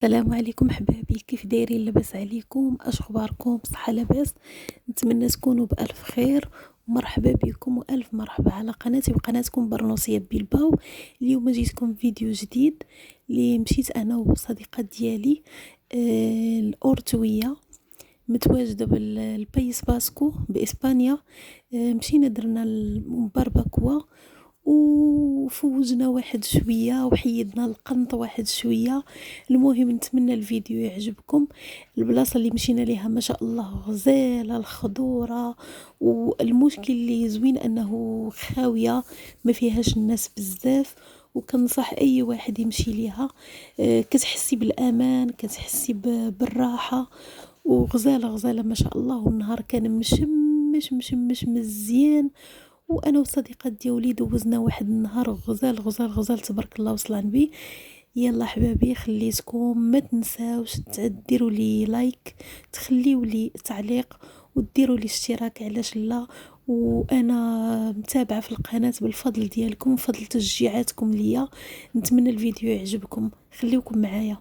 السلام عليكم حبايبي، كيف دايرين؟ لاباس عليكم؟ اش اخباركم؟ بصحه لاباس؟ نتمنى تكونوا بالف خير ومرحبا بكم والف مرحبا على قناتي وقناتكم برنوسيه بيلباو. اليوم جيتكم فيديو جديد اللي مشيت انا وصديقات ديالي الاورتويه متواجده بالبايس باسكو باسبانيا. مشينا درنا البارباكوا وفوجنا واحد شويه وحيدنا القنط واحد شويه. المهم نتمنى الفيديو يعجبكم. البلاصه اللي مشينا ليها ما شاء الله غزاله الخضوره، والمشكل اللي زوين انه خاويه ما فيهاش الناس بزاف، وكنصح اي واحد يمشي ليها. كتحسي بالامان، كتحسي بالراحه، وغزاله غزاله ما شاء الله. والنهار كان مشمش مزيان، وانا والصديقات ديالي دوزنا واحد النهار غزال غزال غزال تبارك الله وصل على النبي. يلا حبابي، خليتكم ما تنساوش ديروا لي لايك، تخليوا لي تعليق، وديروا لي اشتراك علاش لا. وانا متابعه في القناه بالفضل ديالكم، فضل تشجيعاتكم ليا. نتمنى الفيديو يعجبكم، خليوكم معايا.